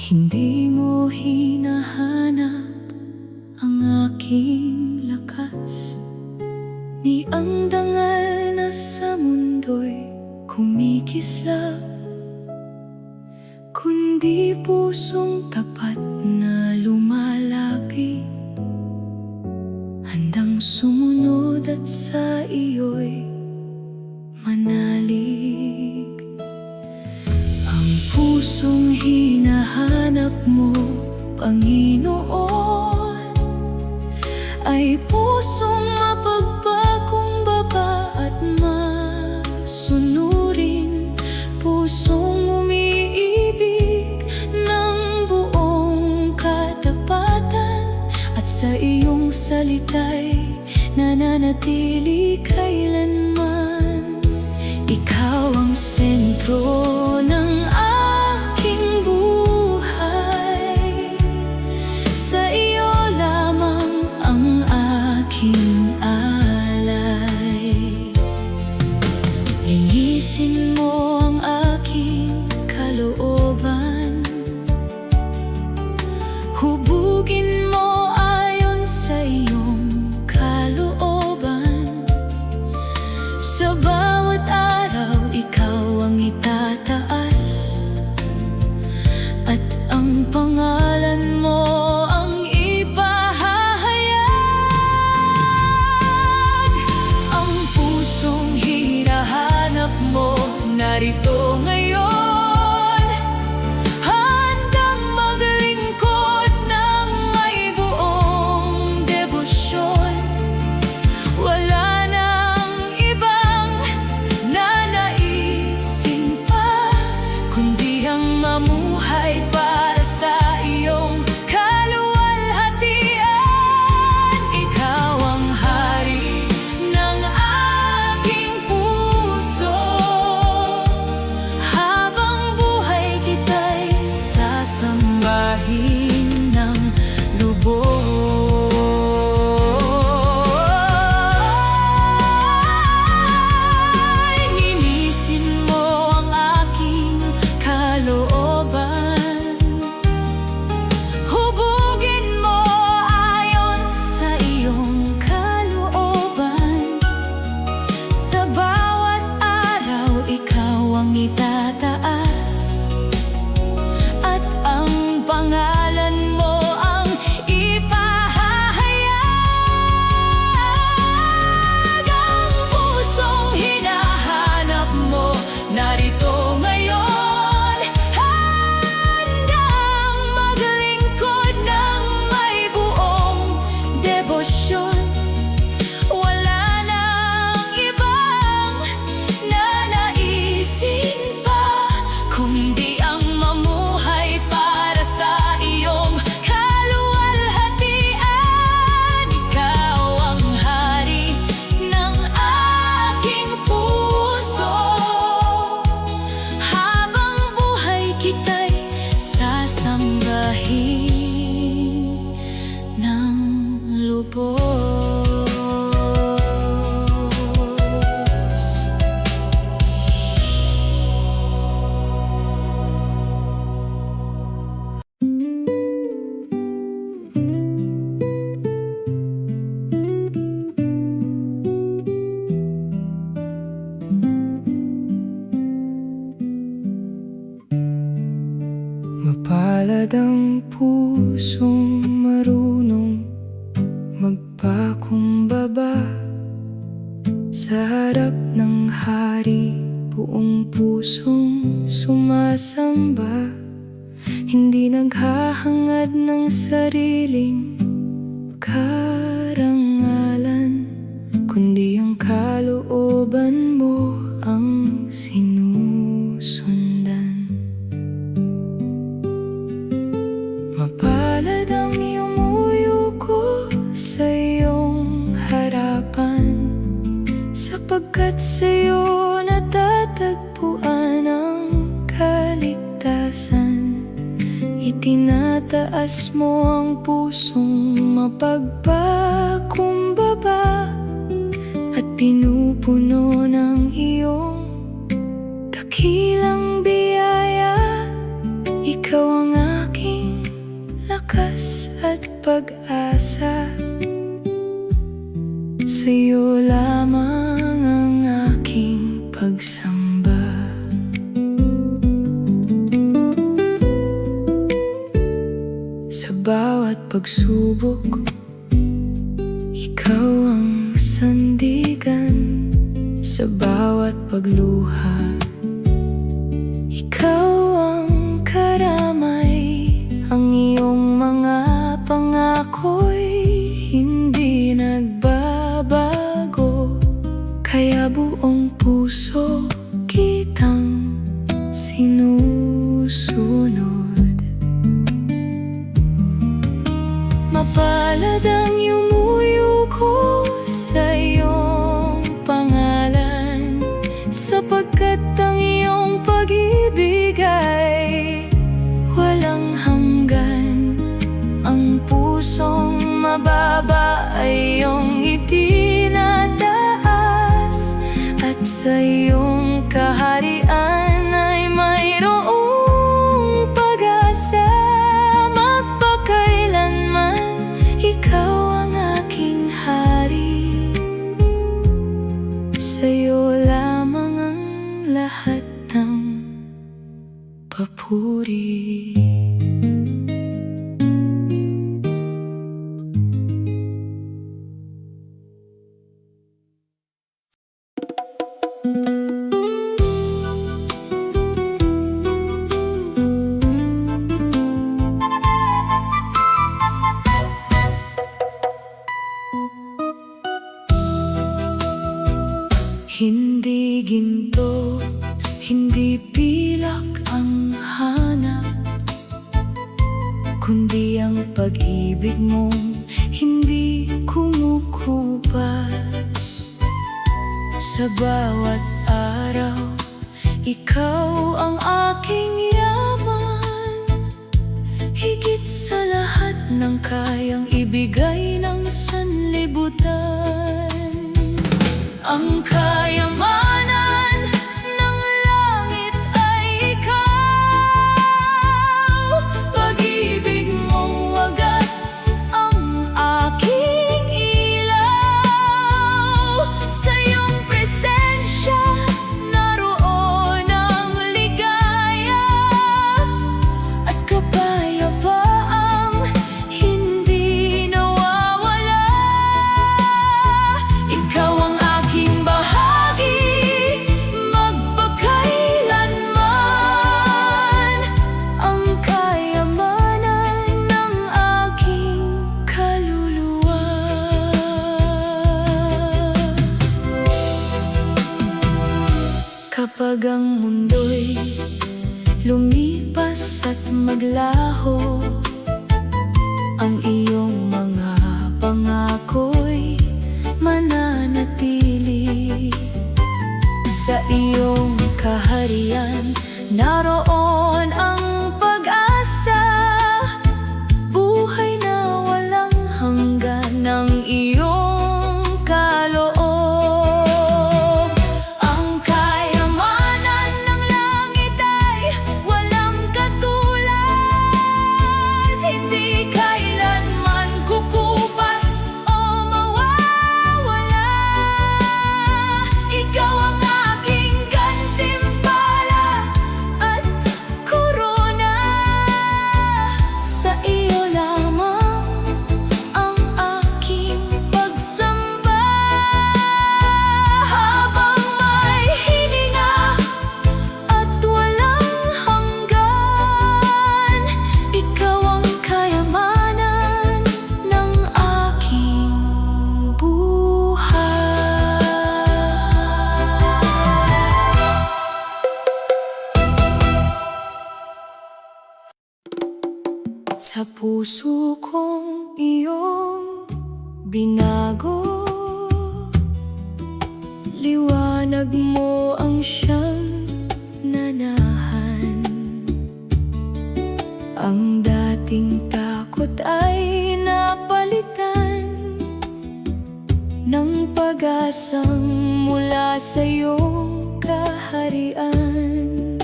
Hindi mo hinahanap ang aking lakas, ni ang dangal na sa mundo'y kumikislap, kundi pusong tapat na lumalapit, handang sumunod at sa iyo'y manalig. Ang pusong hinahanap mo, Panginoon, ay pusong mapagpakong baba at masunurin, pusong umiibig ng buong katapatan, at sa iyong salita'y nananatili kailanman. Ikaw ang sentro ng aking buhay, sa iyo lamang ang aking alay. Linisin mo ang aking kalooban, hubugin mo ayon sa iyong kalooban. Sa bawat araw ikaw ang itataas, at ang pangalan mo ang ipahahayag. Ang pusong hinahanap mo narito ngayon, handang maglingkod ng may buong debosyon. Wala nang ibang nanaisin pa, kundi ang mamuhay para sa iyong kaluwalhatian. Ikaw ang hari ng aking puso, habang buhay kita'y sasambahin ng lubos. Linisin mo ang aking kalooban, hubugin mo ayon sa iyong kalooban. Sa bawat araw ikaw ang itataas, at ang pangalan mo ang ipahahayag. Ang pusong hinahanap mo narito ngayon, handang maglingkod ng may buong debosyon. Wala nang ibang nanaisin pa, kundi ang mamuhay para sa iyong kaluwalhatian. Ikaw ang hari ng aking puso, habang buhay kita'y sasambahin ng lubos. Mapalad ang pusong marunong magpakumbaba, sa harap ng hari buong pusong sumasamba, hindi naghahangad ng sariling karangalan, kundi ang kalooban mo ang sinusundan. Mapalad ang yumuko sa iyong harapan, sapagkat sa'yo natatagpuan ang kaligtasan. Itinataas mo ang pusong mapagpakumbaba at pinupuno ng iyong dakilang biyaya. Ikaw ang aking lakas at pag-asa, sa'yo lamang ang aking pagsamba. Sa bawat pagsubok, ikaw ang sandigan. Sa bawat pagluha, ikaw ang karamay. Ang iyong mga pangako'y hindi nagbabago, kaya buong puso kitang sinusunod. Mapalad ang yumuyo ko sa iyong pangalan, sapagkat ang iyong pag-ibig ay walang hanggan. Ang pusong mababa ay iyong itinataas, at sa iyong kaharian ay mayroong pag-asa. Magpakailanman ikaw ang aking hari, sa'yo lamang ang lahat ng papuri. Hindi ginto, hindi pilak ang hanap, kundi ang pag-ibig mong hindi kumukupas. Sa bawat araw, ikaw ang aking yaman, higit sa lahat ng kayang ibigay ng sanlibutan. Ang kayamanan ng langit ay ikaw, pag-ibig mong wagas ang aking ilaw. Sa iyong presensya naroon ang ligaya at kapayapaang hindi nawawala. Ikaw ang aking bahagi, magpakailanman, ang kayamanan ng aking kaluluwa. Kapag ang mundo'y lumipas at maglaho, ang iyong mga pangako'y mananatili. Sa iyong kaharian naroon ang pag-asa, buhay na walang hanggan ng iyong kaloob. Ang kayamanan ng langit ay walang katulad, hindi kailanman kukupas o mawawala. Ikaw ang aking gantimpala at korona, sa iyo lamang ang aking pagsamba. Habang may hininga at walang hanggan, ikaw ang kayamanan ng aking buhay. Sa puso kong iyong binago, Liwanag mo ang siyang nanahan. Ang dating takot ay napalitan ng pag-asang mula sa iyong kaharian.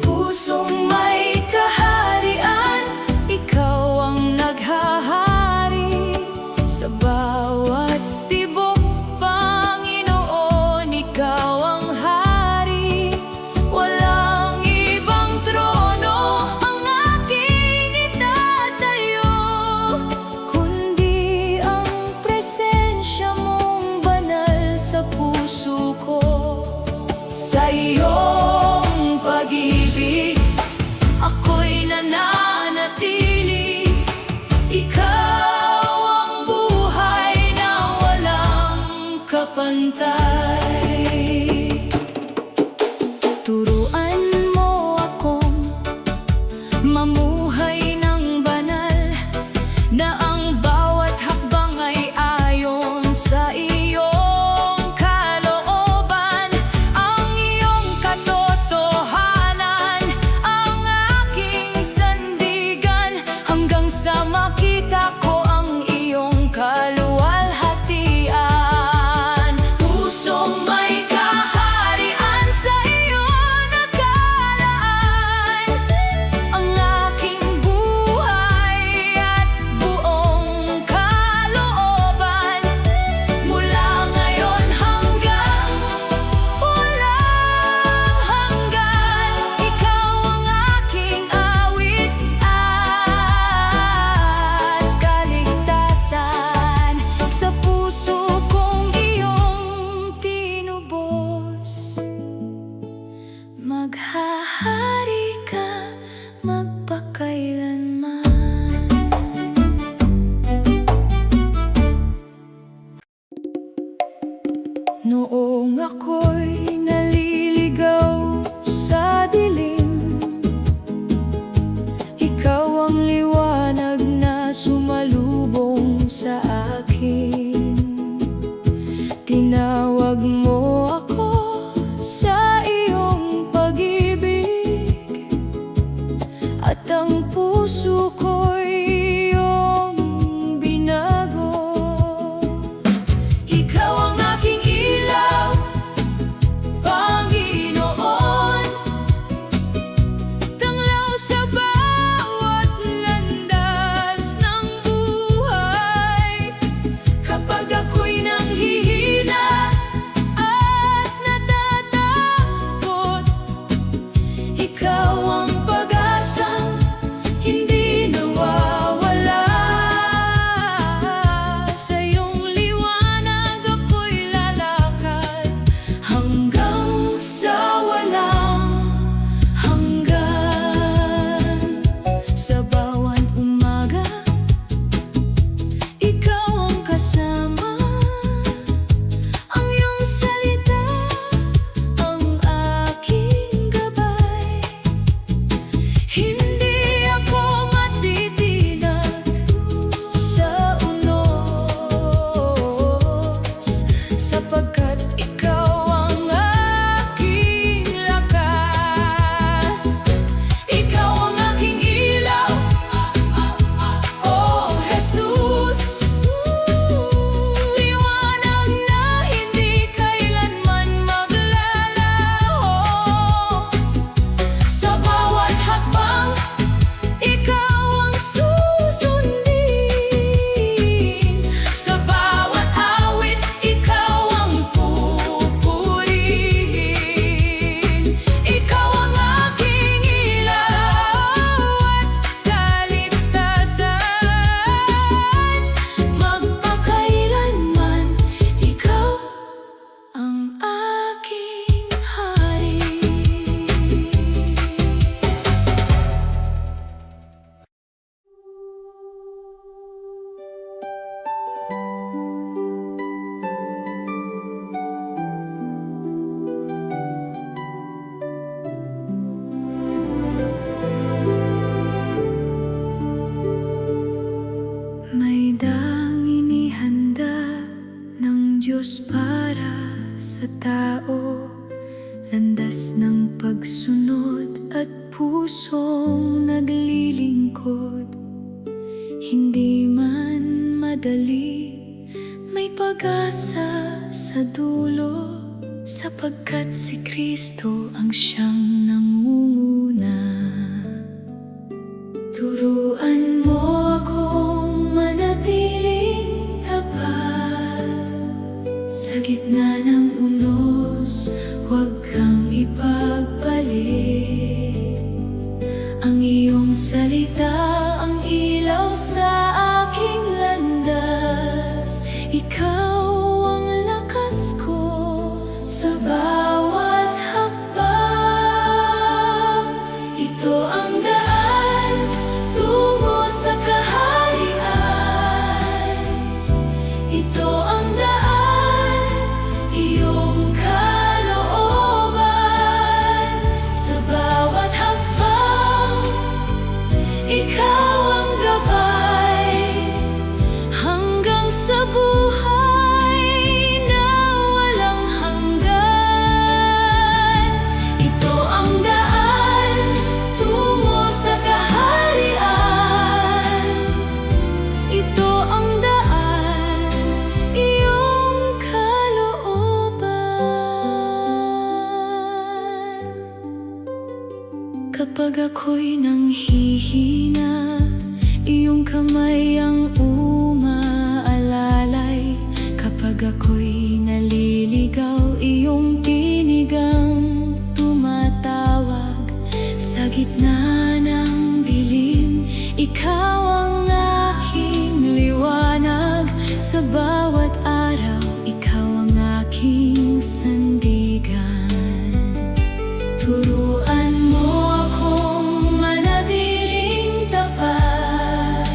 Pusong may kaharian, ikaw ang naghahari sa bawat tibok. Panginoon, ikaw ang hari, walang ibang trono ang aking itatayo, kundi ang presensya mong banal sa puso ko. Sa iyong pag-ibig ako'y nananatili, ikaw ang buhay na walang kapantay. Turuan mo akong mamuhay ng banal, na ang bawat hakbang ay ayon sa iyong kalooban. Ang iyong katotohanan ang aking sandigan, hanggang sa makita ko ang iyong kaluwalhatian. Pusong may kaharian, sa iyo nakalaan ang aking buhay at buong kalooban. Mula ngayon hanggang walang hanggan, ikaw ang aking awit at kaligtasan. Sa puso kong iyong tinubos, maghahari ka magpakailanman. Noong ako'y naliligaw sa dilim, ikaw ang liwanag na sumalubong sa akin. Tinawag mo ako sa iyong pag-ibig, at ang puso ko'y iyong binago. Ikaw ang aking ilaw, Panginoon, tanglaw sa bawat landas ng buhay. Kapag ako'y nanghihina at sa tao, landas ng pagsunod at pusong naglilingkod. Hindi man madali, may pag-asa sa dulo, sapagkat si Kristo ang siyang nangunguna. Turuan mo akong manatiling tapat sa gitna ng unos, huwag kang ipagpalit. Ang iyong salita ang ilaw sa aking landas, ikaw ang lakas ko sa bawat hakbang. Ito ang daan tungo sa kaharian, ito ang daan, iyong kalooban. Sa bawat hakbang, ikaw ang gabay, hanggang sa buhay na walang hanggan. Ito ang daan tungo sa kaharian, ito ang daan, iyong kalooban. Kapag ako'y nanghihina, iyong kamay ang umaalalay. Kapag ako'y naliligaw, iyong tinig ang tumatawag. Sa gitna ng dilim, ikaw ang aking liwanag. Sa bawat araw, ikaw ang aking sandigan. Turuan mo akong manatiling tapat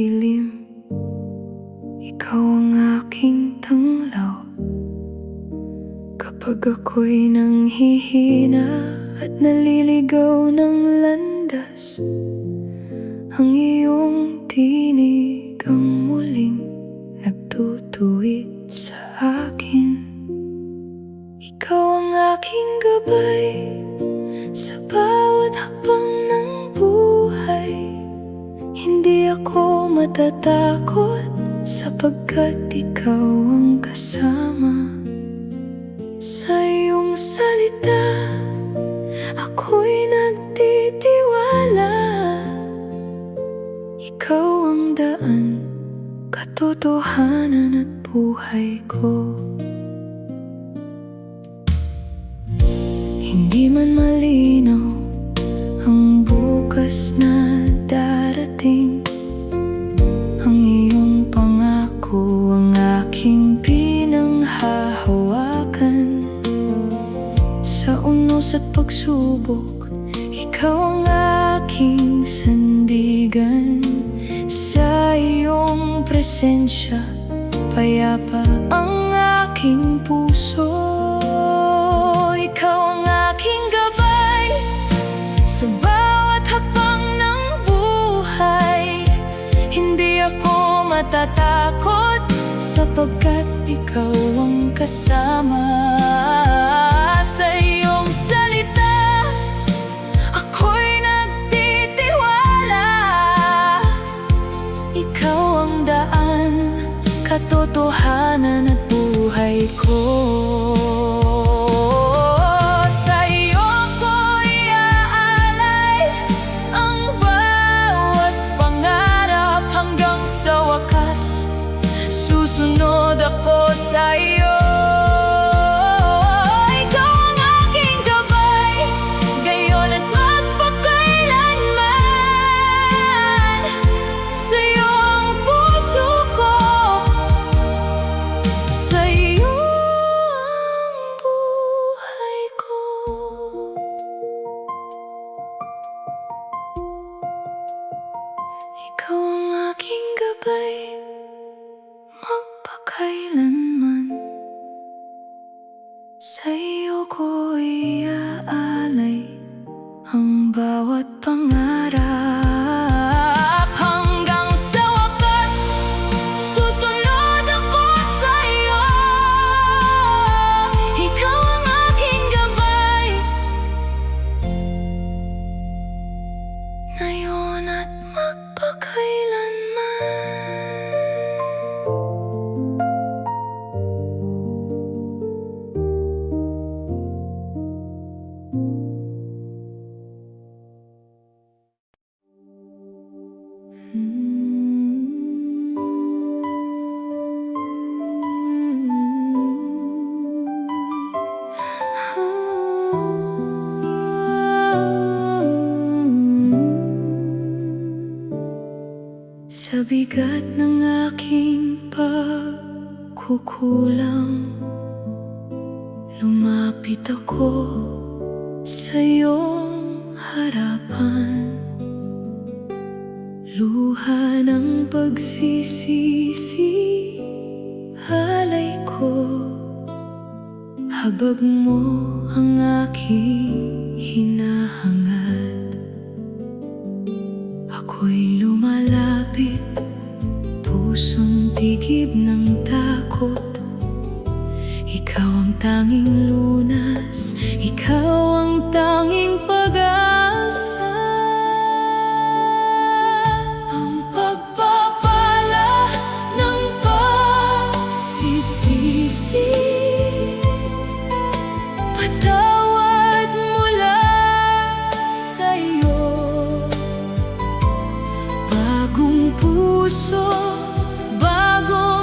dilim. Ikaw ang aking tanglaw kapag ako'y nanghihina at naliligaw ng landas. Ang iyong tinig ang muling nagtutuwid sa akin. Ikaw ang aking gabay sa bawat hakbang ng buhay. Hindi ako matatakot sapagkat ikaw ang kasama. Sa iyong salita ako'y nagtitiwala. Ikaw ang daan, katotohanan at buhay ko. Hindi man malinaw ang bukas na darating, ang iyong pangako ang aking pinanghahawakan. Sa unos at pagsubok, ikaw ang aking sandigan. Sa iyong presensya, payapa ang aking puso. Ikaw ang aking gabay sa bawat hakbang ng buhay. Hindi ako matatakot sapagkat ikaw ang kasama. Sa iyong salita ako'y nagtitiwala. Ikaw ang daan, katotohanan at buhay ko. Sa iyo ko'y iaalay ang bawat pangarap hanggang sa wakas. Susunod ako sa iyo. Ikaw ang aking gabay, gayon at magpakailanman. Sa iyo ang puso ko, sa iyo ang buhay ko. Ikaw ang aking gabay, magpakailanman. Sa iyo ko iaalay ang bawat pangarap hanggang sa wakas. Susunod ako sa iyo. Ikaw ang aking gabay, ngayon at magpakailanman. Sa bigat ng aking pagkukulang, lumapit ako sa iyong harapan. Luha ng pagsisisi, halay ko. Habag mo ang aking hinahangad. Ako'y lumalapit, pusong tigib ng takot. Ikaw ang tanging lunas, ikaw ang tanging pag-asa. Ang pagpapala ng pagsisisi, patawad mula sa iyo. Bagong puso, bagong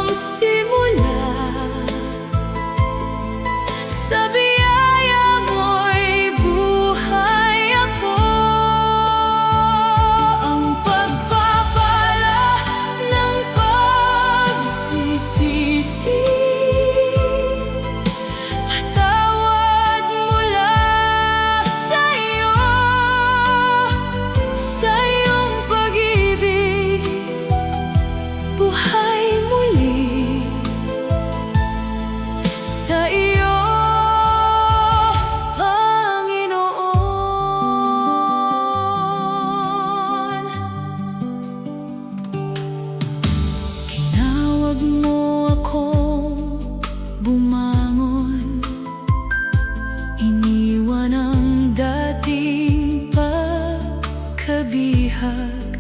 bihag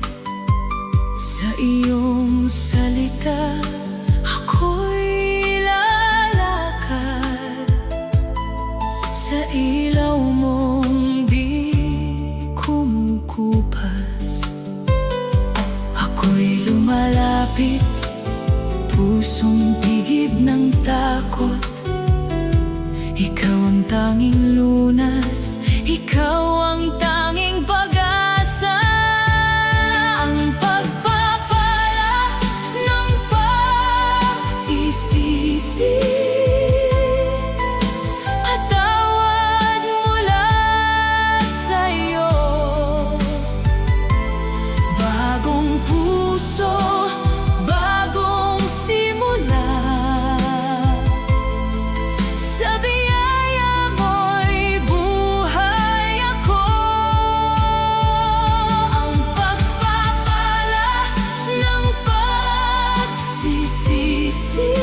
sa iyong salita. Ako'y lalakad sa ilaw mong di kumukupas. Ako'y lumalapit, pusong tigib ng takot. Ikaw ang tanging lunas, ikaw ang tanging pag-asa. Ang pagpapala ng pagsisisi, patawad mula sa'yo. Bagong puso, bagong simula. Sa biyaya mo'y buhay ako. Ang pagpapala ng pagsisisi,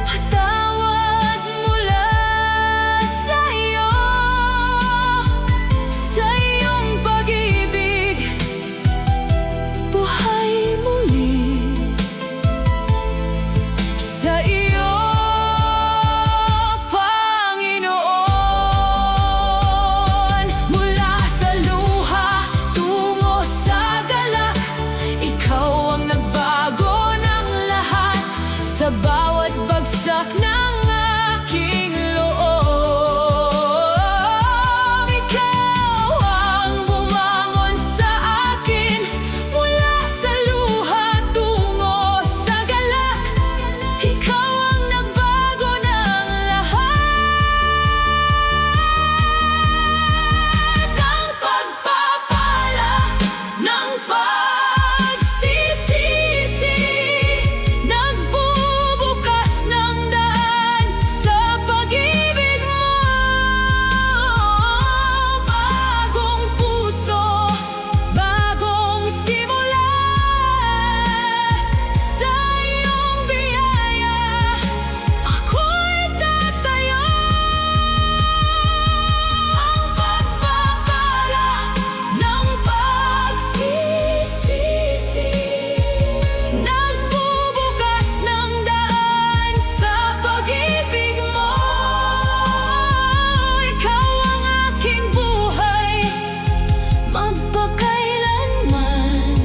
patawad mula sa'yo. Sa iyong pag-ibig, buhay muli. Sa iyo, Panginoon, mula sa luha tungo sa galak, ikaw ang nagbago ng lahat. Sa bawat bagsak ng aking loob, ikaw ang bumangon sa akin. Mula sa luha tungo sa galak, ikaw ang nagbago ng lahat. Ang pagpapala ng pagsisisi, nagbubukas ng daan sa pag-ibig mo. Bagong puso, bagong simula. Sa iyong biyaya, ako'y tatayo. Ang pagpapala ng pagsisisi, nagbubukas ng daan sa pag-ibig mo. Ikaw ang aking buhay, magpakailanman.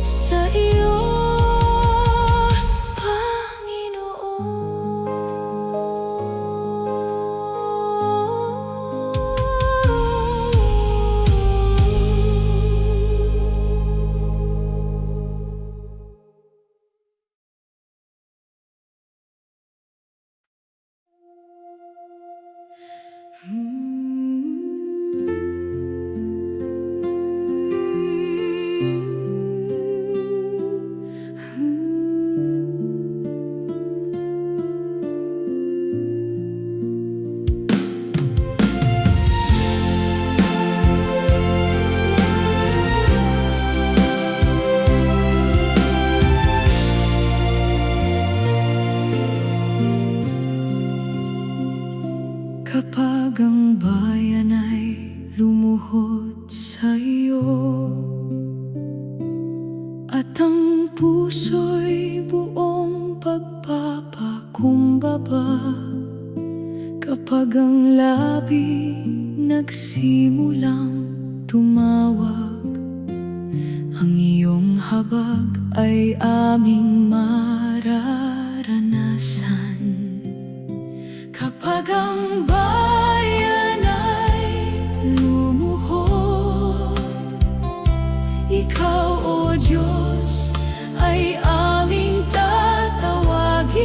Sa iyo, kapag ang bayan ay lumuhod sa iyo, at ang puso'y buong pagpapakumbaba, kapag ang labi nagsimulang tumawag, ang iyong habag ay aming mararanasan. Kapag ang bayan ay lumuhod, ikaw, O Diyos, ay aming tatawagin.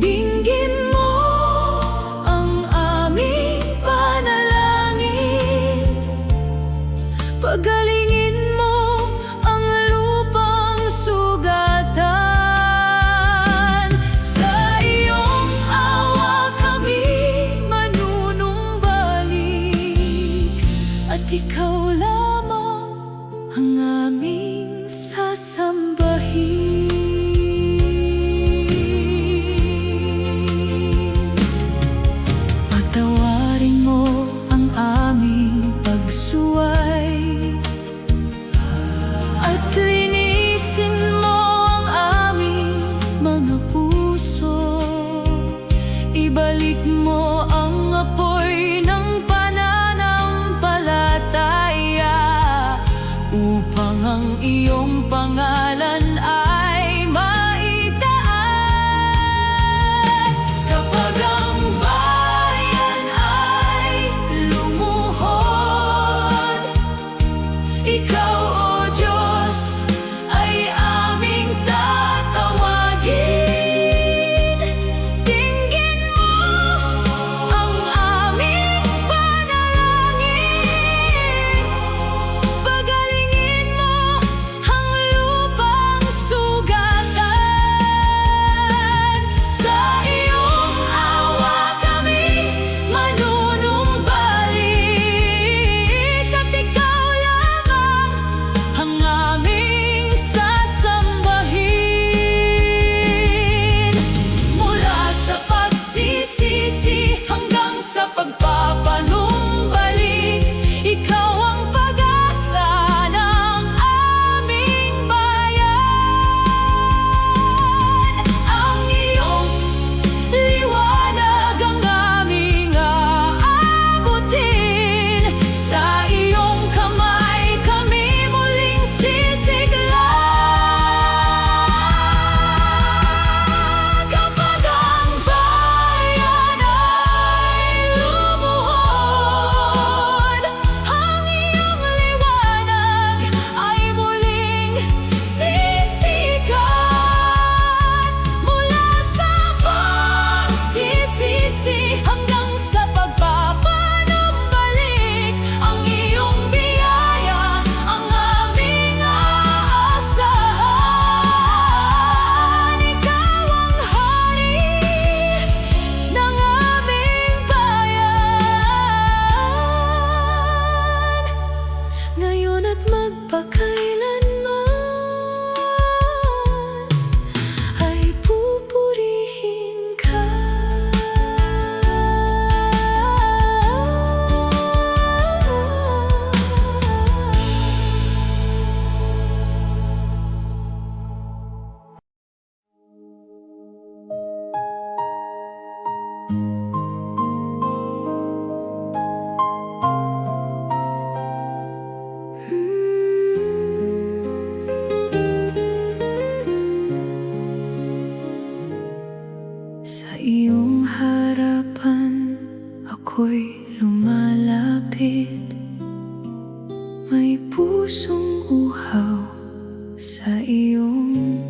Dinggin mo ang aming panalangin. Pagalingin mo ang lupang sugatan. Sa iyong awa kami manunumbalik, at ikaw lamang ang aming sasambahin. Patawarin mo magpakailanman ay pupurihin ka. Sa iyong harapan ako'y lumalapit, may pusong uhaw sa iyong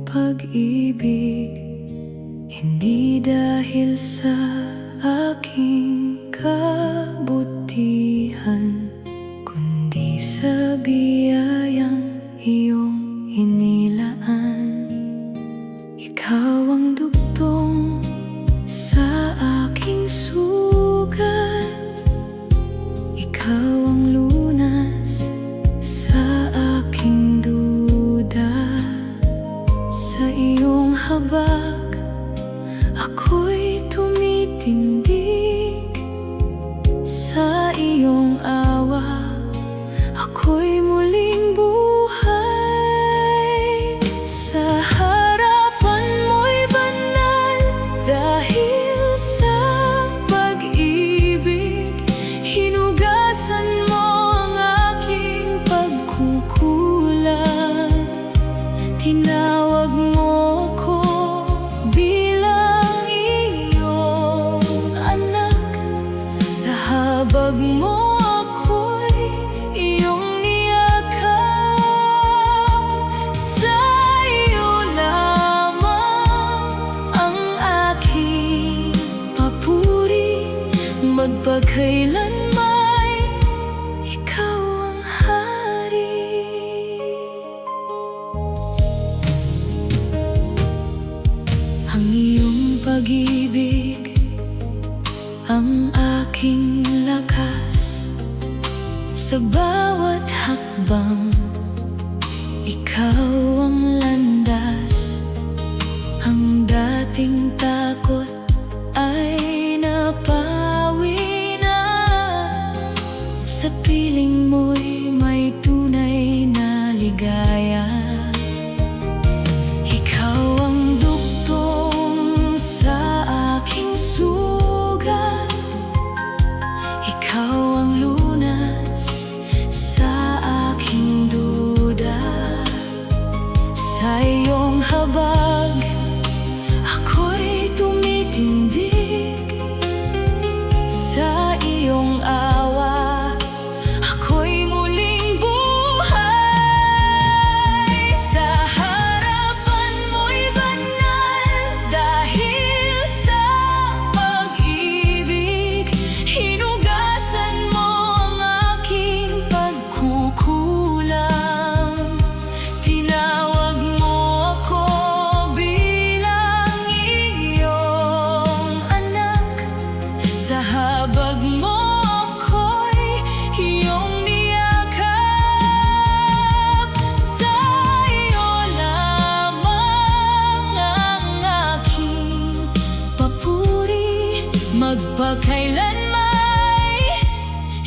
pag-ibig. Hindi dahil sa aking kabutihan, kundi sa biyayang iyong inilaan. Ikaw ang dugtong sa aking sugat, ikaw ang lunas sa aking duda. Sa iyong habag ako'y tumitindig, sa iyong awa ako'y muling buhay. Sa harapan mo'y banal dahil sa pag-ibig. Hinugasan mo ang aking pagkukulang, tinawag mo ko bilang iyong anak. Sa habag mo ako'y iyong niyakap, sa iyo lamang ang aking papuri. Magpakailanman ikaw ang hari. Ang iyong pag-ibig ang aking lakas, sa bawat hakbang ikaw ang landas. Ang dating takot ay napawi na, sa piling mo'y may tunay na ligaya. Ikaw ang dugtong sa aking sugat, ikaw ang lunas sa aking duda. Sa iyong habag ako'y tumitindig, sa iyong awa ako'y muling buhay. Sa harapan mo'y banal dahil sa pag-ibig. Hinugasan mo ang aking pagkukulang, tinawag mo ako bilang iyong anak. Sa habag mo ako'y iyong niyakap, sa iyo lamang ang aking papuri. Magpakailanman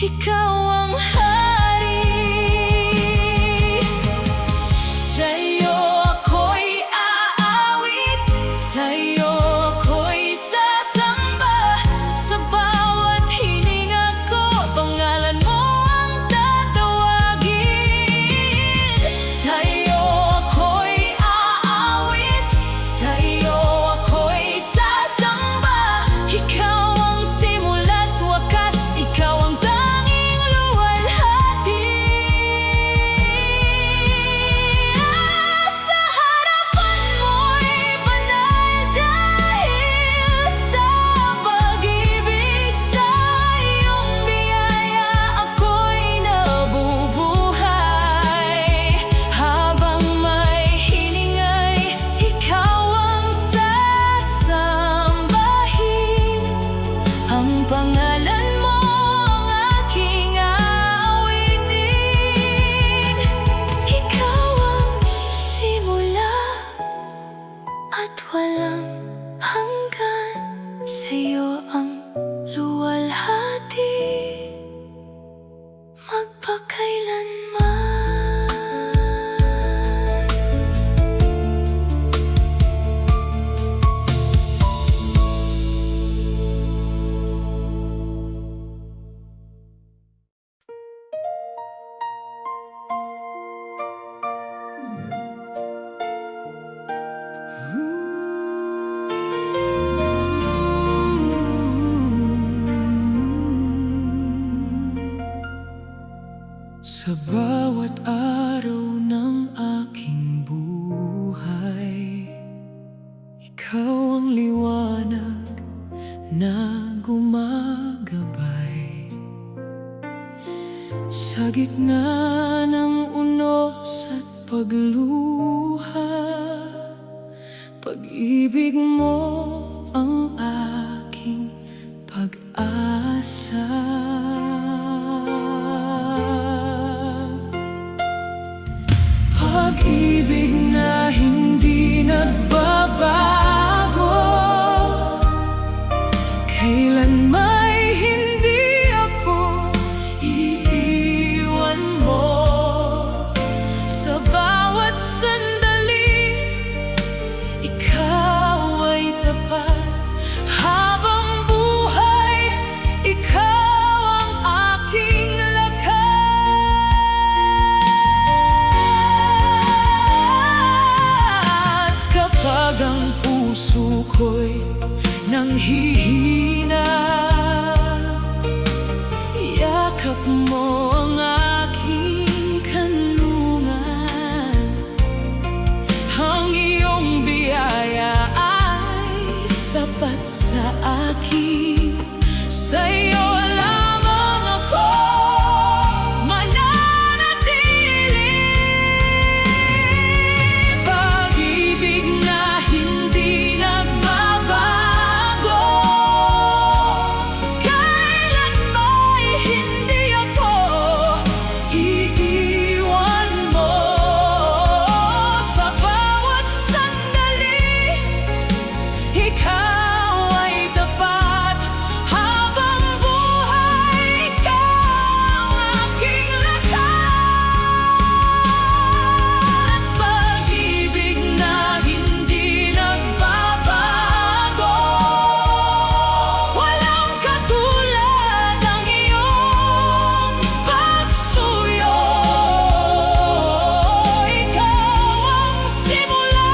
ikaw ang hari. Sa iyo ako'y aawit, sa iyo ako'y sasamba. Sa bawat hininga ko, pangalan mo ang tatawagin. Sa iyo ako'y aawit, sa iyo ako'y sasamba. Ikaw ang simula't wakas, ikaw ang tanging Sa bawat araw ng aking buhay, ikaw ang liwanag na gumagabay. Sa gitna ng unos at pagluha, pag-ibig mo ang aking pag-asa. Pag-ibig na hindi nagbabago, kailan may hindi ako iiwan mo. Sa bawat sandali, ikaw ay tapat. Habang buhay, ikaw ang aking lakas. Kapag ang puso ko'y nanghihina, yakap mo ang aking kanlungan. Ang iyong biyaya ay sapat sa akin. Sa'yo lamang ako mananatili. Pag-ibig na hindi nagbabago, kailan may hindi ako iiwan mo. Sa bawat sandali, ikaw ay tapat. Habang buhay, ikaw ang aking lakas. Pag-ibig na hindi nagbabago, walang katulad ng iyong pagsuyo. Ikaw ang simula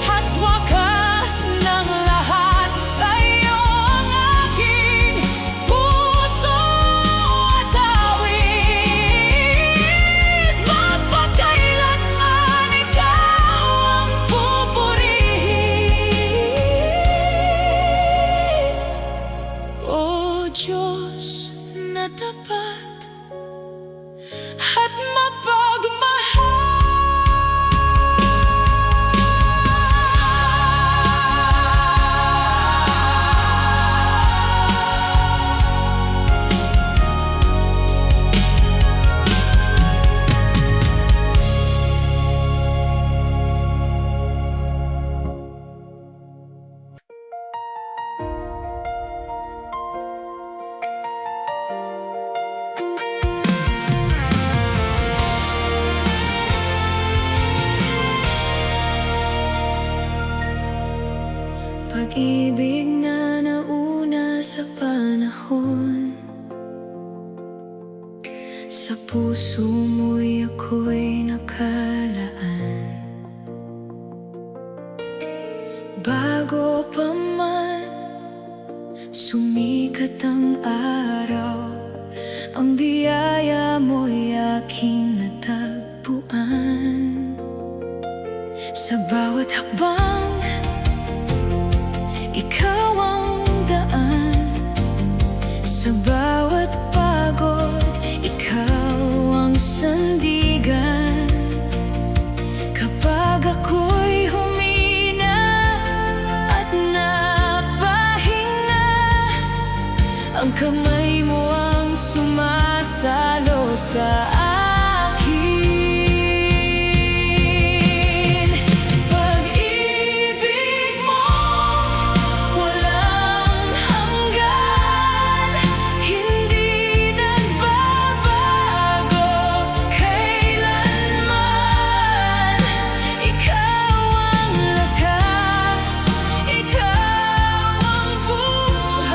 at wakas ng lahat. Sa'yo ang aking puso at awit. Mapagkailanman ikaw ang pupurihin. O Diyos na tapat at mapagmahal. Pag-ibig na nauna sa panahon, sa puso mo'y ako'y nakalaan. Bago pa man sumikat ang araw, ang biyaya mo'y aking natagpuan. Sa bawat hakbang, ikaw ang daan. Sa bawat pagod, ikaw ang sandigan. Kapag ako'y humina at napahinga, ang kamay mo ang sumasalo sa akin. Pag-ibig mo walang hanggan, hindi nagbabago kailanman. Ikaw ang lakas, ikaw ang buhay.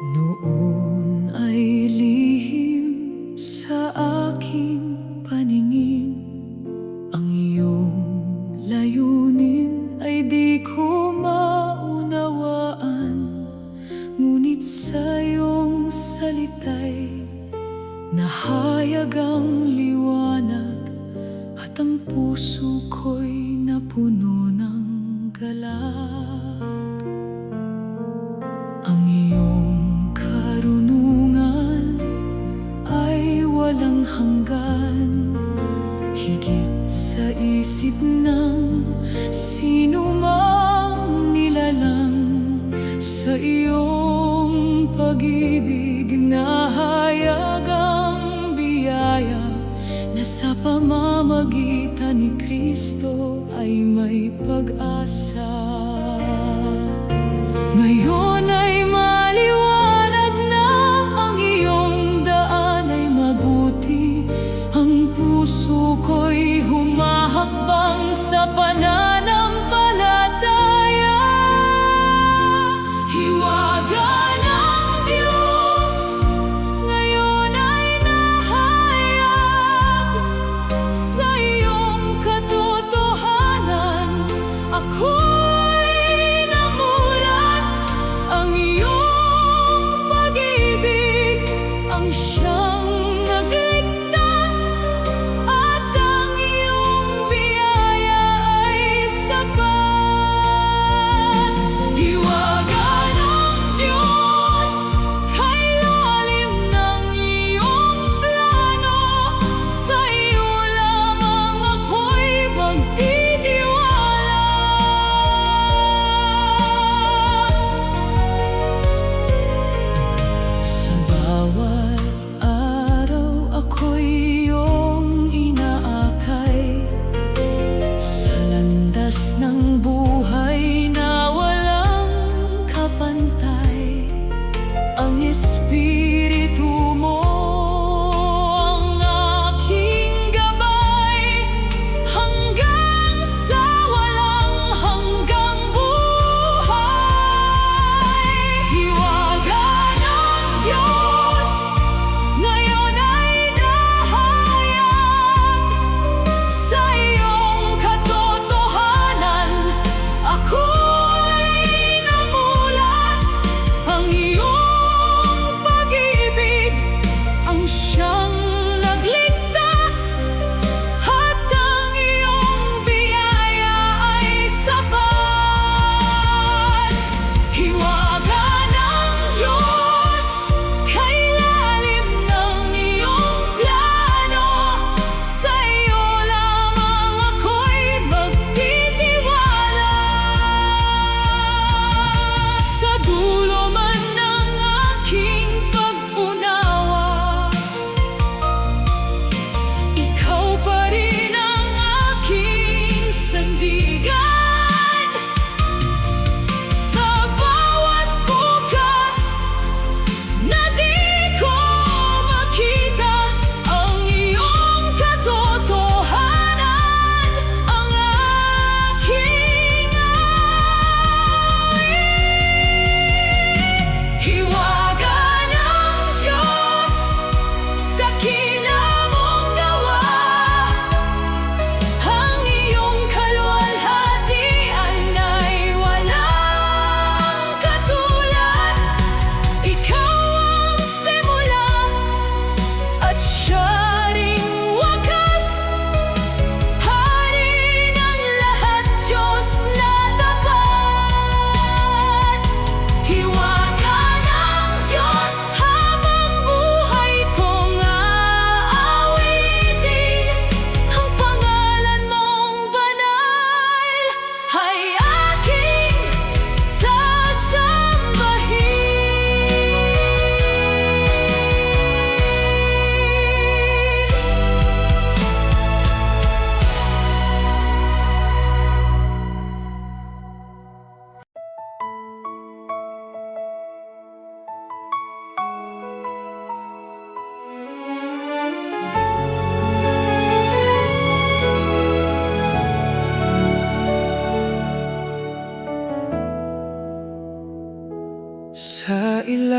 Noon ay lihim sa aking paningin, ang iyong layunin ay di ko maunawaan. Ngunit sa iyong salita'y nahayag ang liwanag, at ang puso ko'y napuno ng galak. Ang iyong karunungan ay walang hanggan, higit sa isip ng sino mang nilalang. Sa iyong pag-ibig nahayag ang biyaya, na sa pamamagitan ni Kristo ay may pag-asa. Ngayon ay maliwanag na ang iyong daan ay mabuti. Ang puso ko'y humahakbang sa pananampalataya. Hiwaga ng Diyos ngayon ay nahayag, sa iyong katotohanan ako'y namulat. Ang iyong pag-ibig ang siyang nagligtas, at ang iyong biyaya ay sapat. Hiwaga ng Diyos kay lalim ng iyong plano, sa iyo lamang ako'y magtitiwala. Sa bawat araw ako'y iyong inaakay, sa landas ng buhay na walang kapantay. Ang Espiritu mo ang aking gabay, hanggang sa walang hanggang buhay. Hiwaga ng Diyos ngayon ay nahayag, sa iyong katotohanan ako'y namulat. Ang iyong pag-ibig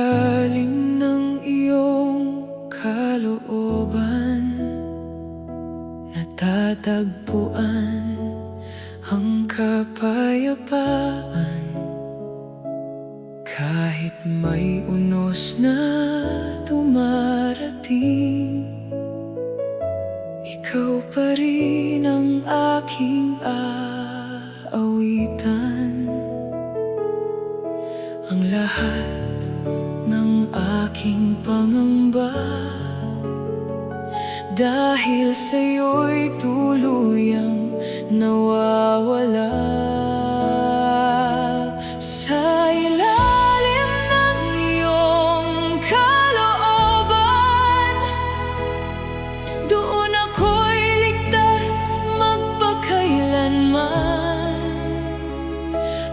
ilalim ng iyong kalooban natatagpuan ang kapayapaan. Kahit may unos na dumarating, ikaw pa rin ang aking aawitan. Ang lahat ng aking pangamba dahil sa'yo'y tuluyang nawawala. Sa ilalim ng iyong kalooban, doon ako'y ligtas magpakailanman.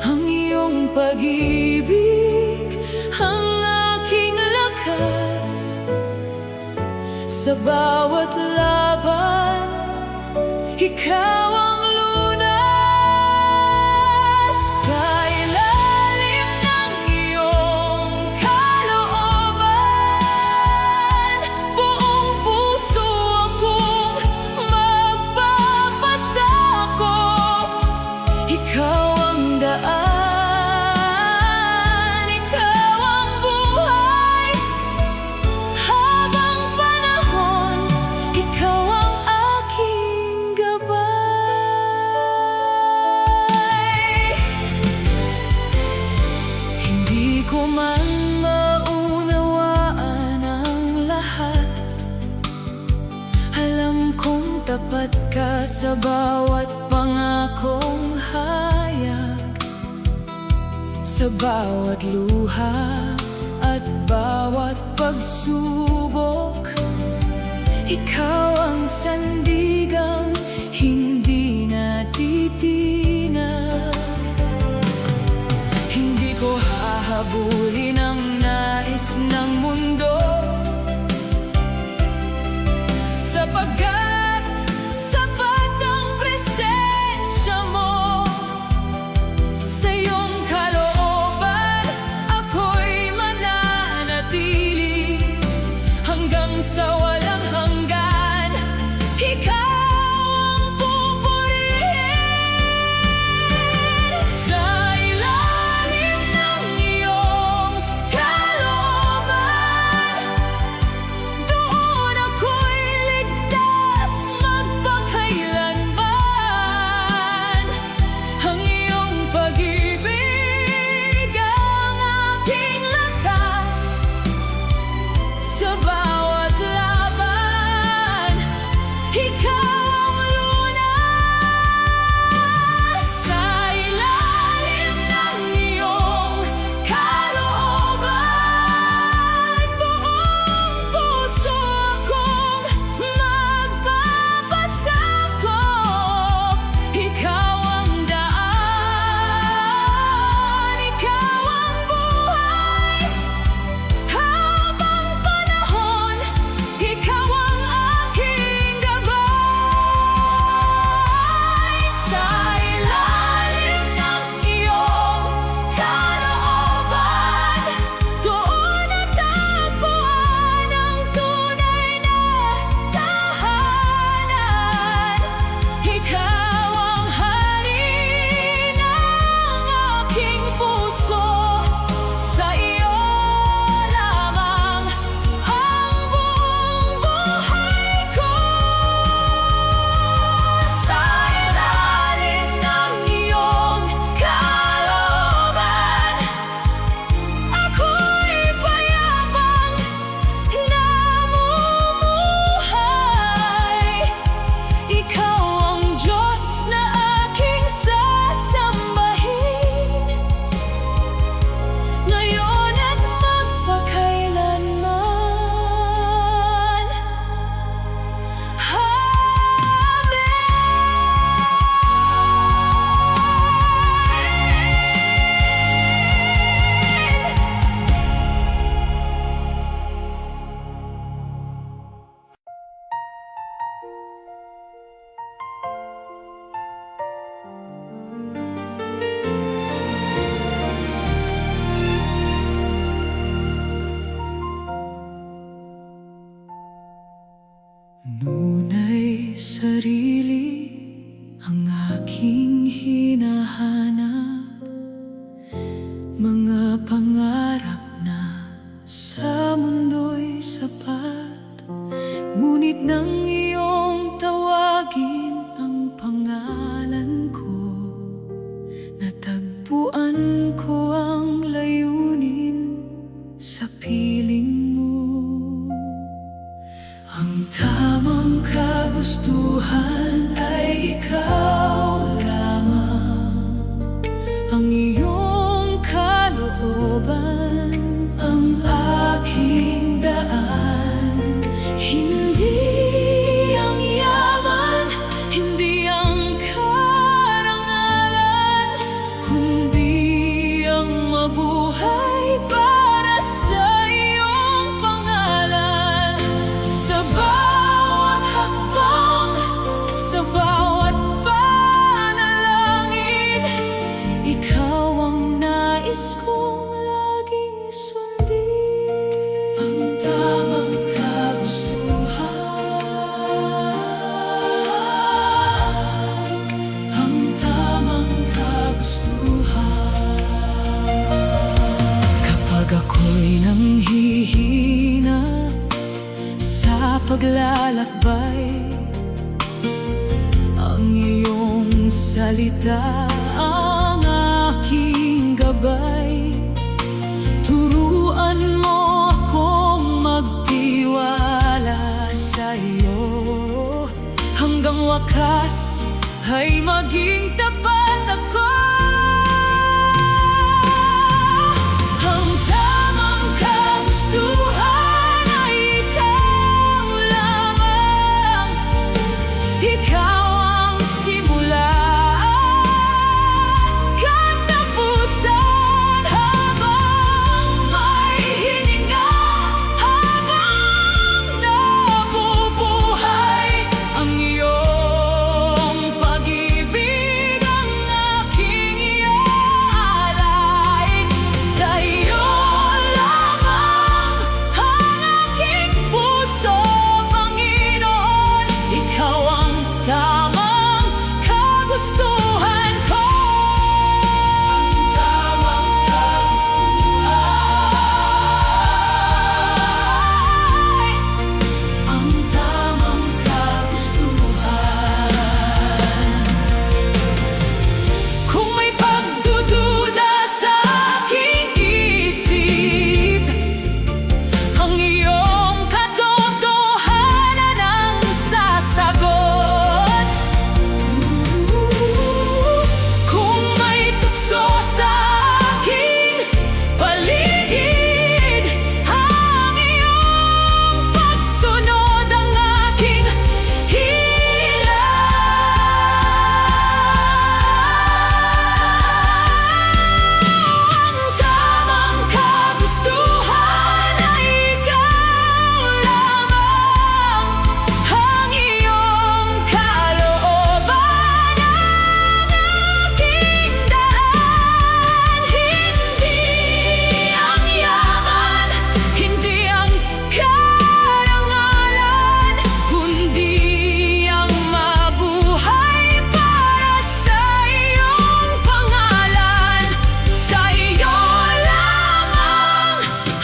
Ang iyong pag-ibig ang aking lakas, sa bawat laban, ikaw ang lunas. Sa ilalim ng iyong kalooban, buong puso akong magpapasakop. Ikaw ang daan, ikaw ang buhay. Habang panahon, ikaw ang aking gabay. Hindi ko man maunawaan ang lahat, alam kong tapat ka sa bawat pangakong hayag, sa bawat luha at bawat pagsubok. Ikaw ang sandigang hindi natitinag. Hindi ko hahabulin ang nais ng mundo, sapagkat sapat ang presensya mo. Sa iyong kalooban, ako'y mananatili hanggang sa walang hanggan. Ikaw ang pupurihin. Sa ilalim ng iyong kalooban, Nunay sarili ang aking hinahanap, mga pangarap na sa mundo'y sapat. Ngunit nang iyong tawagin ang pangalan ko, natagpuan ko ang layunin sa piling mo. Ang tamang kagustuhan ay ikaw lamang, ang iyong kalooban ang aking daan. Hindi ang yaman, hindi ang karangalan, kundi ang mabuhay para sa iyong pangalan. Sa bawat hakbang, sa bawat panalangin, ikaw ang nais kong laging sundin. Ang tamang kagustuhan, ang tamang kagustuhan. Kapag ako'y nanghihina sa paglalakbay, ang iyong salita ang aking gabay. Turuan mo akong magtiwala sa iyo, hanggang wakas ay maging tapat ako. Ang tamang kagustuhan ay ikaw lamang, ikaw ang simula at katapusan. Habang may hininga, habang nabubuhay, ang iyong pag-ibig ang aking iaalay. Sa iyo lamang ang aking puso, Panginoon, ikaw ang tamang kagustuhan ko. Ang tamang kagustuhan, ang tamang kagustuhan. Kung may pagdududa sa aking isip, ang iyong katotohanan ang sasagot. Kung may tukso sa aking paligid, ang iyong pagsunod ang aking hilang. Ang tamang kagustuhan ay ikaw lamang, ang iyong kalooban ang aking daan. Hindi ang yaman, hindi ang karangalan, kundi ang mabuhay para sa iyong pangalan. Sa iyo lamang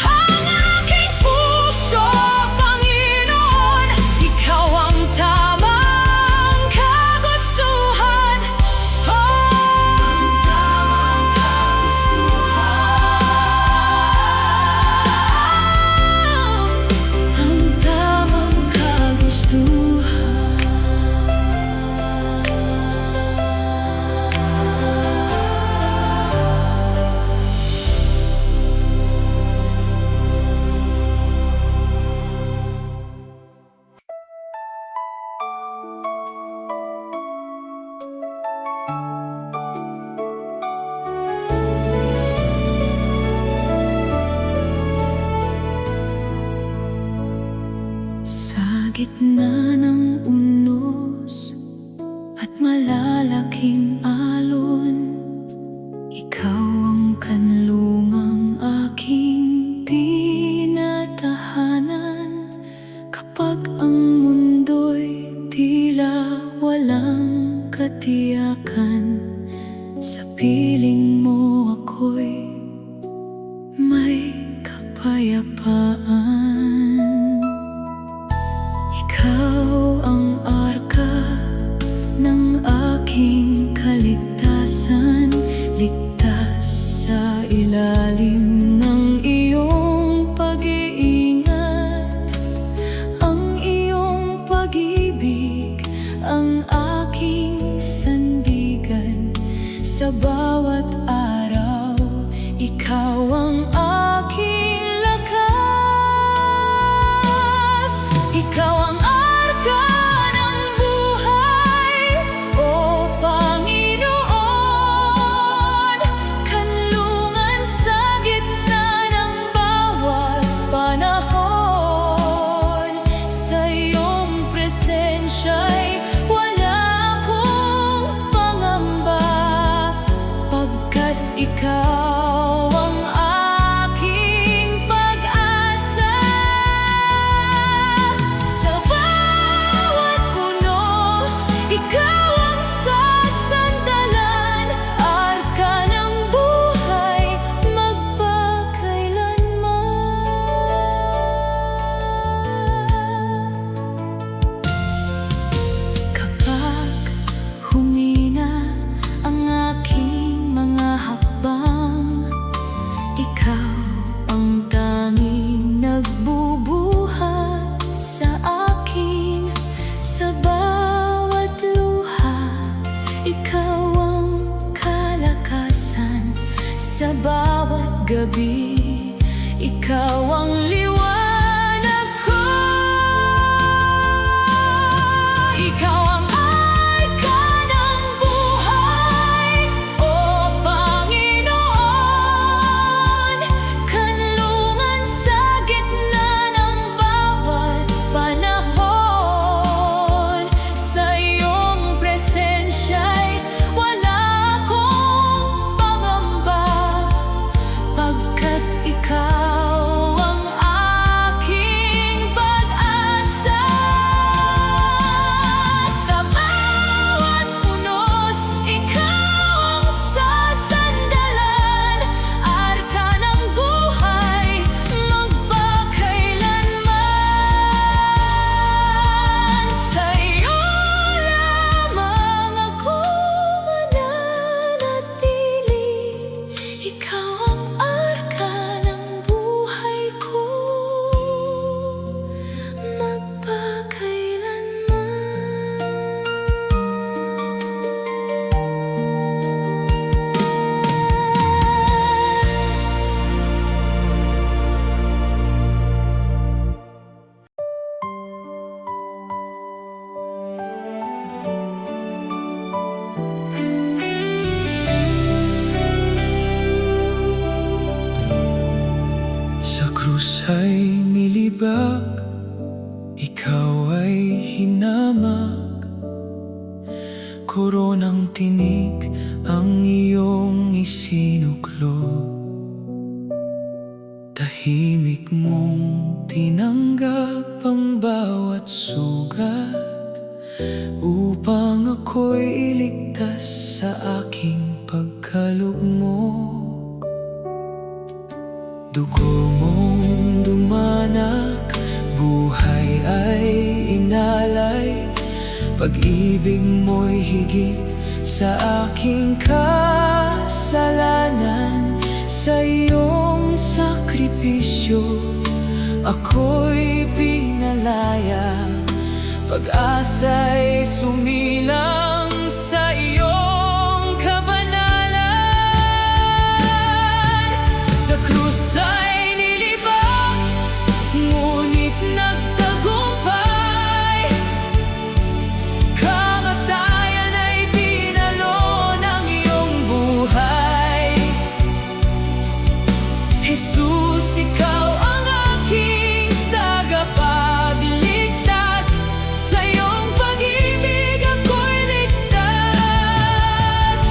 ang aking puso, Panginoon, ikaw ang tamang kagustuhan. Ang tamang kagustuhan, ang tamang kagustuhan. Sa gitna ng unos at malalaking alon, ikaw ang kanlungang aking tinatahanan. Kapag ang mundo nilibak, ikaw ay hinamak. Koronang tinik ang iyong isinuklod. Tahimik mong tinanggap ang bawat sugat upang ako'y iligtas sa aking pagkalugmok. Dugo mong dumanak, buhay ay inalay. Pag-ibig mo'y higit sa aking kasalanan. Sa iyong sakripisyo, ako'y pinalaya. Pag-asa'y sumilang sa iyong kabanalan. Sa krus ay nilibak, ngunit nagtagumpay. Kamatayan ay tinalo ng iyong buhay. Jesus, ikaw ang aking tagapagligtas. Sa iyong pag-ibig ako'y ligtas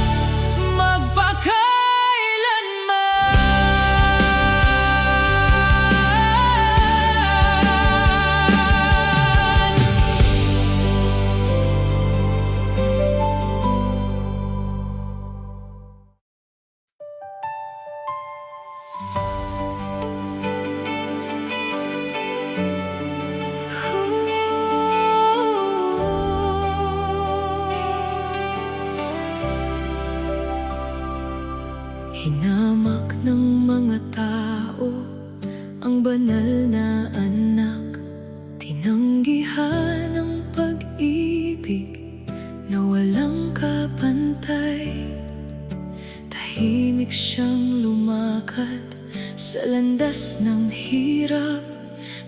hinamak ng mga tao ang banal na anak. Tinanggihan ang pag-ibig na walang kapantay. Tahimik siyang lumakad sa landas ng hirap,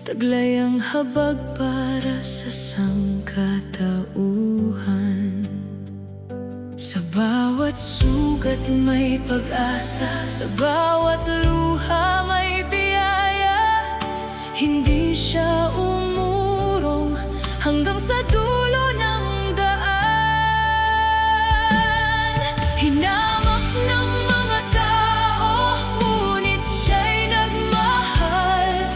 taglay ang habag para sa sangkatauhan. Sa bawat sugat may pag-asa, sa bawat luha may biyaya. Hindi siya umurong hanggang sa dulo ng daan. Hinamak ng mga tao, ngunit siya'y nagmahal.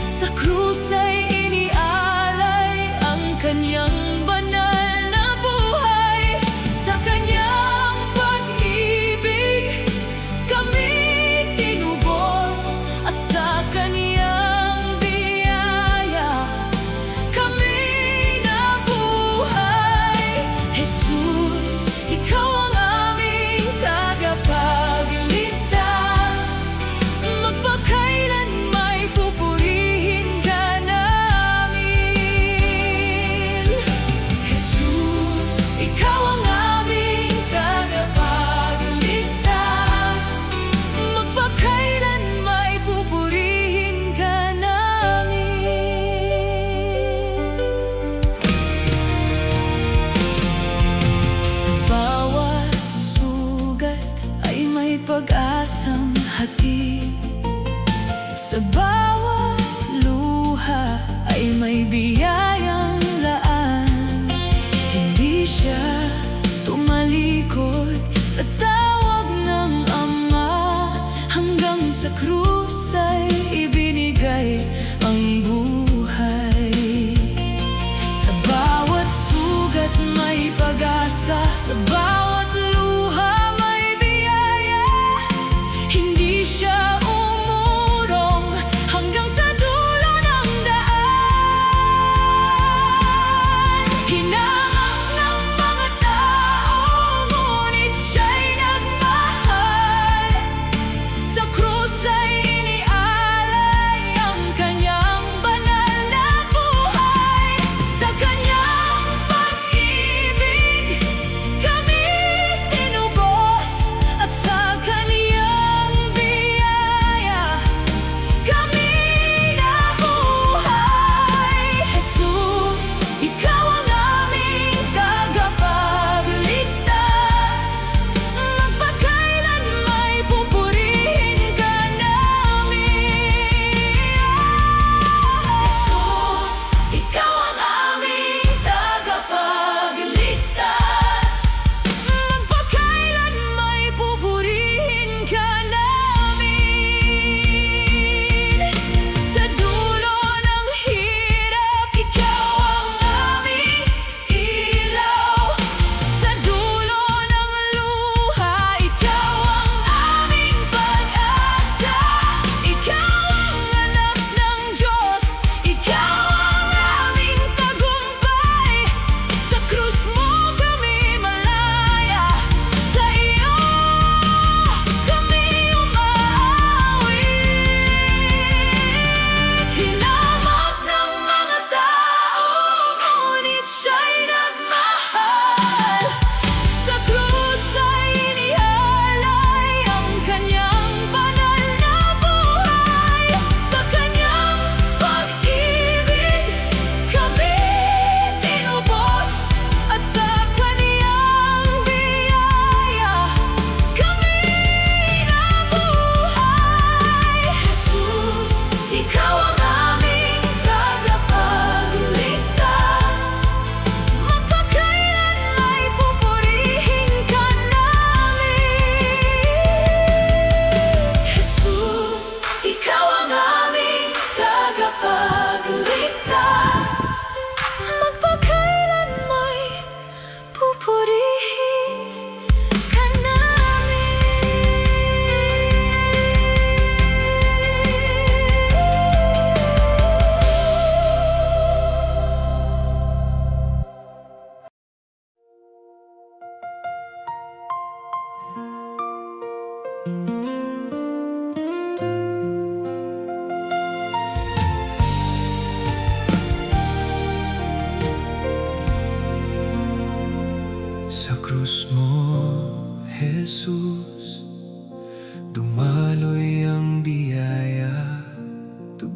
Sa krus ay inialay ang kanyang banal na buhay. Sa kanyang pag-ibig kami tinubos, at sa kanyang biyaya kami nabuhay. Jesus, ikaw ang aming tagapagligtas. Magpakailan may pupurihin ka namin.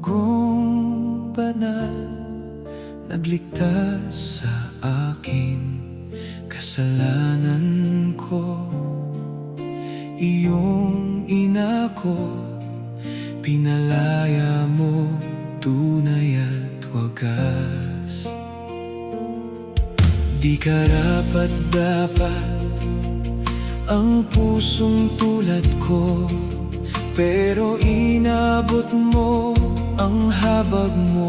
dugong banal nagligtas sa akin kasalanan ko. Iyong ina ko, pinalaya mo tunay at wagas. Di karapat-dapat ang pusong tulad ko, pero inabot mo ang habag mo.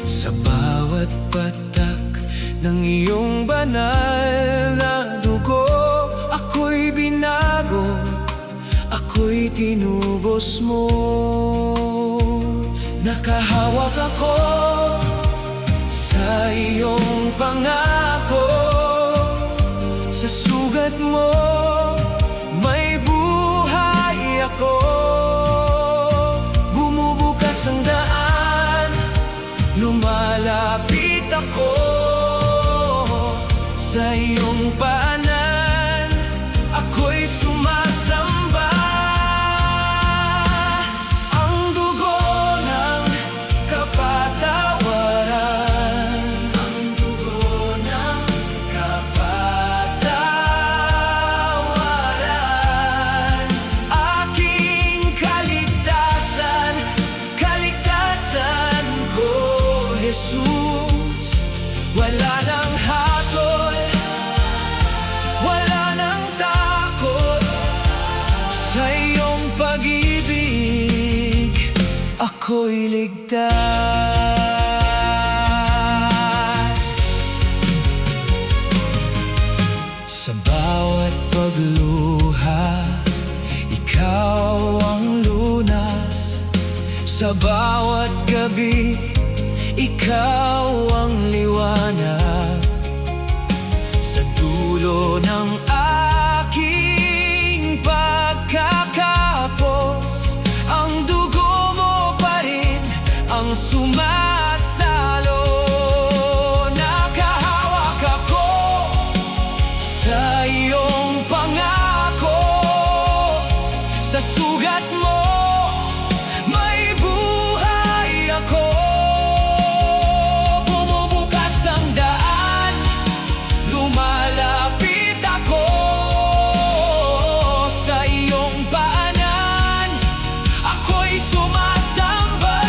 Sa bawat patak ng iyong banal na dugo, ako'y binago, ako'y tinubos mo. Nakahawak ako sa iyong pangako, sa sugat mo may buhay ako. Bumubukas ang daan, lumalapit ako sa iyong paanan, ako'y sumasamba. Ang dugo ng kapatawaran, ang dugo ng kapatawaran, aking kaligtasan, kaligtasan ko, Jesus. Wala nang hatol, wala nang takot, sa iyong pag-ibig ako'y ligtas. Sa bawat pagluha, ikaw ang lunas. Sa bawat gabi, ikaw ang liwanag. Sa dulo ng aking pagkakapos, ang dugo mo pa rin ang sumasalo. Nakahawak ako sa iyong pangako, sa sugat mo may buhay ako. Lumalapit ako sa iyong paanan, ako'y sumasamba.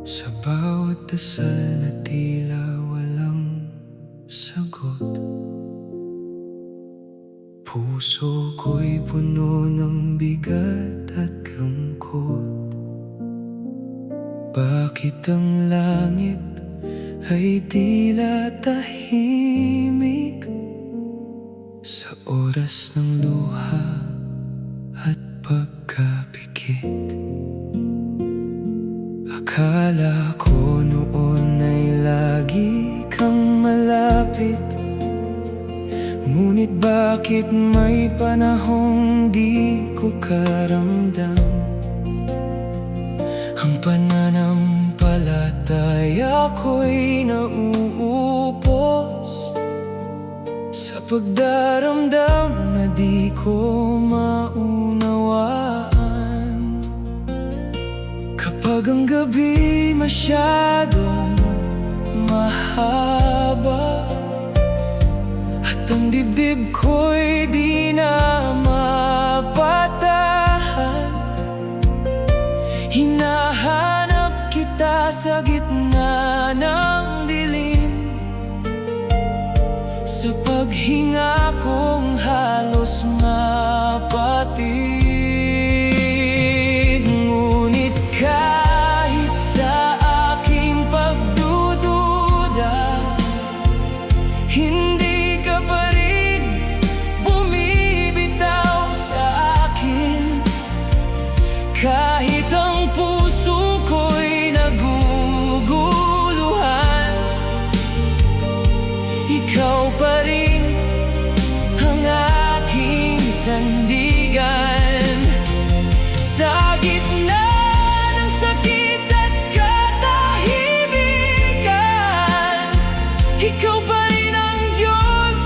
Sa bawat dasal na tila walang sagot, puso ko'y puno ng bigat at lungkot. Bakit ang langit ay tila tahimik sa oras ng luha at pagkapikit? Akala ko noon ay lagi kang malapit, ngunit bakit may panahong di ko karamdam? Ang pananampalataya ko'y nauupos sa pagdaramdam na di ko maunawaan. Kapag ang gabi masyadong mahaba at ang dibdib ko'y di na mapatahan, hinahanap kita sa gitna ng dilim, sa paghinga kong halos mapatid. Ngunit kahit sa aking pagdududa, hindi ka pa rin bumibitaw sa akin. Kahit ang puso ko'y naguguluhan, ikaw pa rin ang aking sandigan. Sa gitna ng sakit at katahimikan, ikaw pa rin ang Diyos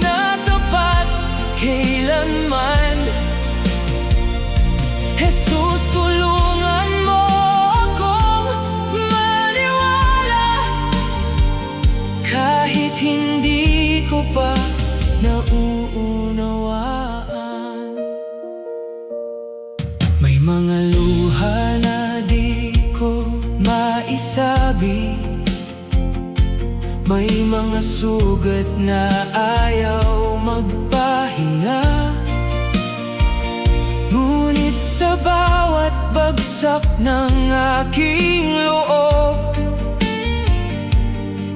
na tapat kailanman. Jesus, tulungan mo akong maniwala, kahit hindi ko pa nauunawaan. May mga luha na di ko maisabi, may mga sugat na ayaw magpahinga. Ngunit sa bawat bagsak ng aking loob,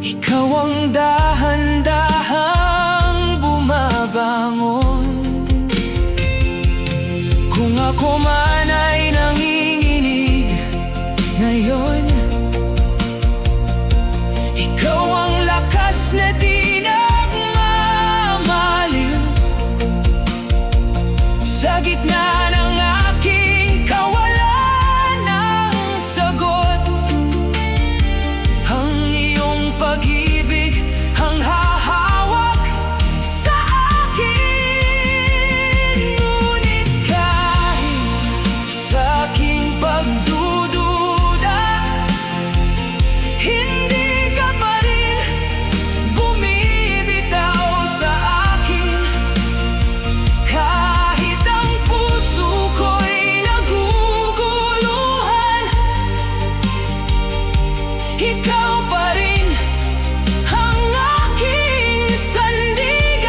ikaw ang dahan-dahang bumabangon. Kung ako man ay nanginginig ngayon, ikaw ang lakas na di nagmamaliw. Sa gitna ng aking kawalan ng sagot, ang iyong pag-ibig ang hahawak sa akin. Ngunit kahit sa aking pagdududa, hindi ka pa rin bumibitaw sa akin. Kahit ang puso ko'y naguguluhan, ikaw pa rin ang aking sandigan.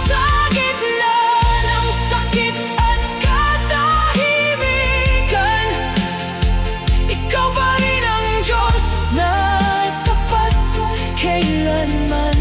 Sa gitna ng sakit at katahimikan, ikaw pa rin ang Diyos na tapat kailanman.